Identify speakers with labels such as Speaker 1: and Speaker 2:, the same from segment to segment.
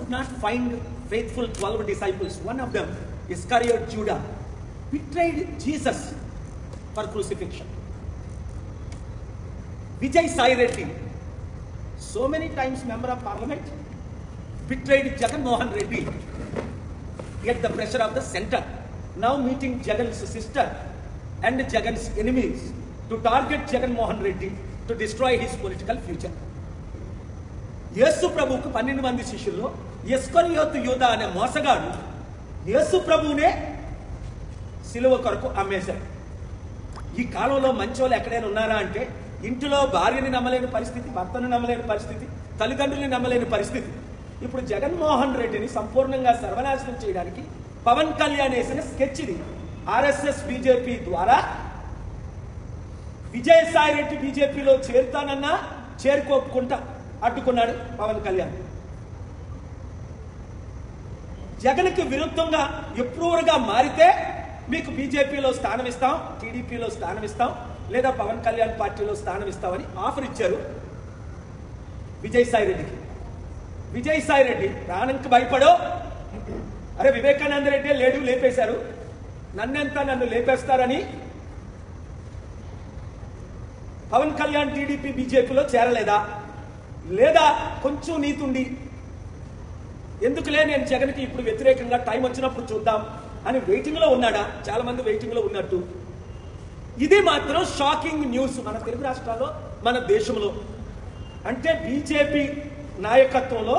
Speaker 1: could not find faithful 12 disciples. One of them, Iscariot Judah, betrayed Jesus for crucifixion. Vijay Sai Reddy, so many times member of parliament, betrayed Jagan Mohan Reddy at the pressure of the center. Now meeting Jagan's sister and Jagan's enemies to target Jagan Mohan Reddy to destroy his political future. యేసు ప్రభువుకు 12 మంది శిష్యుల్లో ఇస్కరియోతు యూదా అనే మోసగాడు యేసు ప్రభువునే సిలువ కొరకు అమ్మేశాడు. ఈ కాలంలో మంచోళ్ళు ఎక్కడైనా ఉన్నారా అంటే ఇంటిలో భార్యని నమ్మలేని పరిస్థితి, భర్తను నమ్మలేని పరిస్థితి, తల్లిదండ్రుల్ని నమ్మలేని పరిస్థితి. ఇప్పుడు జగన్మోహన్ రెడ్డిని సంపూర్ణంగా సర్వనాశనం చేయడానికి పవన్ కళ్యాణ్ వేసిన స్కెచ్ ఇది. ఆర్ఎస్ఎస్ బీజేపీ ద్వారా విజయసాయి రెడ్డి బీజేపీలో చేరుతానన్నా చేరుకోకుండా అడ్డుకున్నాడు పవన్ కళ్యాణ్. జగన్కి విరుద్ధంగా ఎప్రూవర్గా మారితే మీకు బీజేపీలో స్థానం ఇస్తాం, టీడీపీలో స్థానం ఇస్తాం, లేదా పవన్ కళ్యాణ్ పార్టీలో స్థానం ఇస్తామని ఆఫర్ ఇచ్చారు విజయసాయి రెడ్డికి. విజయసాయి రెడ్డి ప్రాణంకి భయపడో, అరే వివేకానంద రెడ్డి లేడు లేపేశారు, నన్ను లేపేస్తారని పవన్ కళ్యాణ్ టీడీపీ బీజేపీలో చేరలేదా, లేదా కొంచెం నీతుండి ఎందుకులే నేను జగన్కి ఇప్పుడు వ్యతిరేకంగా టైం వచ్చినప్పుడు చూద్దాం అని వెయిటింగ్లో ఉన్నాడా? చాలా మంది వెయిటింగ్లో ఉన్నట్టు. ఇది మాత్రం షాకింగ్ న్యూస్ మన తెలుగు రాష్ట్రాల్లో, మన దేశంలో. అంటే బీజేపీ నాయకత్వంలో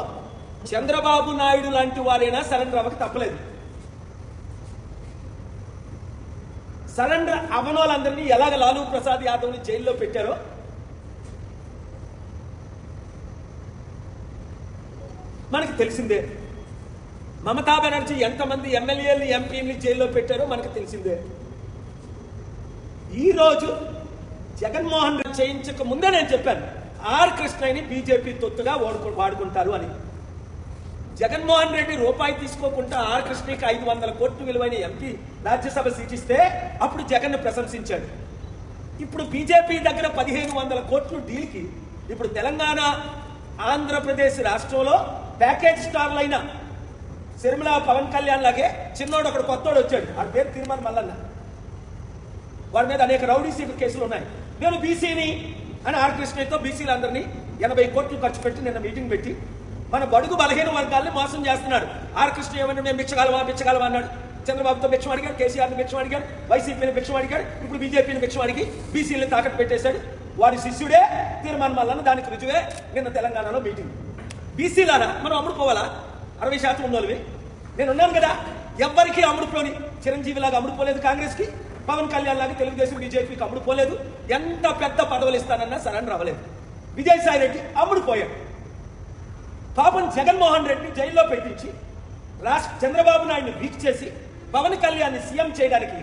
Speaker 1: చంద్రబాబు నాయుడు లాంటి వారైనా సరెండర్ అవ్వక తప్పలేదు. సరెండర్ అవనోళ్ళందరినీ ఎలాగ లాలూ ప్రసాద్ యాదవ్ని జైల్లో పెట్టారో మనకు తెలిసిందే. మమతా బెనర్జీ ఎంతమంది ఎమ్మెల్యేలు ఎంపీని జైల్లో పెట్టారో మనకు తెలిసిందే. ఈరోజు జగన్మోహన్ రెడ్డి చేయించక ముందే నేను చెప్పాను ఆర్ కృష్ణని బీజేపీ తొత్తుగా వాడుకుంటారు అని. జగన్మోహన్ రెడ్డి రూపాయి తీసుకోకుండా ఆర్ కృష్ణకి 500 కోట్లు విలువైన ఎంపీ రాజ్యసభ సీట్ ఇస్తే అప్పుడు జగన్ ప్రశంసించాడు. ఇప్పుడు బీజేపీ దగ్గర 1500 కోట్లు డీల్కి ఇప్పుడు తెలంగాణ, ఆంధ్రప్రదేశ్ రాష్ట్రంలో ప్యాకేజ్ స్టార్లు అయిన శర్మిల, పవన్ కళ్యాణ్ లాగే చిన్నోడు ఒకడు కొత్తోడు వచ్చాడు, వాడి పేరు తీర్మాన్ మల్లన్న. వాడి మీద అనేక రౌడీ సీటర్ కేసులు ఉన్నాయి. నేను బీసీని అని ఆర్ కృష్ణతో బీసీలందరినీ 80 కోట్లు ఖర్చు పెట్టి నిన్న మీటింగ్ పెట్టి మన బడుగు బలహీన వర్గాల్ని మోసం చేస్తున్నాడు. ఆర్ కృష్ణ ఏమన్నా మేము బిచ్చగలవా అన్నాడు. చంద్రబాబుతో భిక్షం అడిగాడు, కేసీఆర్ని భిక్షం అడిగాడు, వైసీపీని భిక్షం అడిగాడు, ఇప్పుడు బీజేపీని భిక్షం అడిగి బీసీని తాకట్టు పెట్టేశాడు. వాడి శిష్యుడే తీర్మాన్ మల్లన్న. దానికి రుజువే నిన్న తెలంగాణలో మీటింగ్. బీసీలారా మనం అమ్ముడుపోవాలా? 60% ఉన్నోళ్ళవి నేను ఉన్నాను కదా. ఎవ్వరికి అమ్ముడుపోని, చిరంజీవిలాగా అమ్ముడుపోలేదు కాంగ్రెస్కి, పవన్ కళ్యాణ్ లాగా తెలుగుదేశం బీజేపీకి అమ్ముడుపోలేదు. ఎంత పెద్ద పదవులు ఇస్తానన్నా సరెండర్ అవ్వలేదు. విజయసాయి రెడ్డి అమ్ముడుపోయాడు. పాపం జగన్మోహన్ రెడ్డి జైల్లో పెట్టించి చంద్రబాబు నాయుడిని వీక్ చేసి పవన్ కళ్యాణ్ని సీఎం చేయడానికి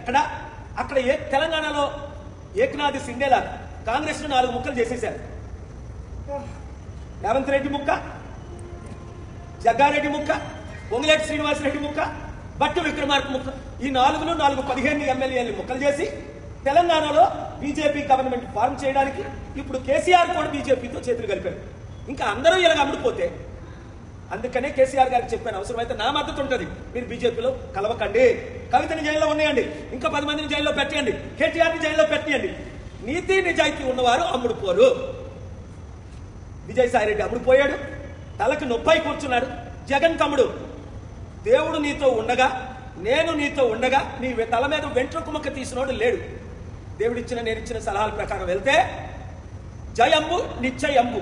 Speaker 1: అక్కడ తెలంగాణలో ఏకనాథ్ సిండేలా కాంగ్రెస్ 4 ముక్కలు చేసేశారు. రేవంత్ రెడ్డి ముక్క, జగ్గారెడ్డి ముక్క, పొంగులేటి శ్రీనివాసరెడ్డి ముక్క, బట్టు విక్రమార్క ముక్క. ఈ 4 15 ఎమ్మెల్యేలు ముక్కలు చేసి తెలంగాణలో బీజేపీ గవర్నమెంట్ ఫార్మ్ చేయడానికి ఇప్పుడు కేసీఆర్ కూడా బీజేపీతో చేతులు కలిపారు. ఇంకా అందరూ ఇలాగ అమ్ముడుపోతే, అందుకనే కేసీఆర్ గారికి చెప్పాను, అవసరమైతే నా మద్దతు ఉంటుంది, మీరు బీజేపీలో కలవకండి. కవితని జైల్లో ఉన్నాయండి, ఇంకా 10 మందిని జైల్లో పెట్టండి, కేటీఆర్ని జైల్లో పెట్టండి. నీతి నిజాయితీ ఉన్నవారు అమ్ముడుపోరు. విజయసాయి రెడ్డి అమ్ముడుపోయాడు, తలకు నొప్పై కూర్చున్నాడు. జగన్ తమ్ముడు, దేవుడు నీతో ఉండగా, నేను నీతో ఉండగా నీ తల మీద వెంట్రుకుమక్క తీసినోడు లేడు. దేవుడిచ్చిన నేనిచ్చిన సలహాల ప్రకారం వెళ్తే జయంబు నిశ్చయంబు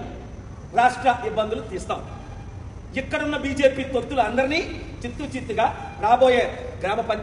Speaker 1: రాష్ట్ర ఇబ్బందులు తీస్తాం. ఇక్కడున్న బీజేపీ తొత్తులు అందరినీ చిత్తుగా రాబోయే గ్రామ పంచాయతీ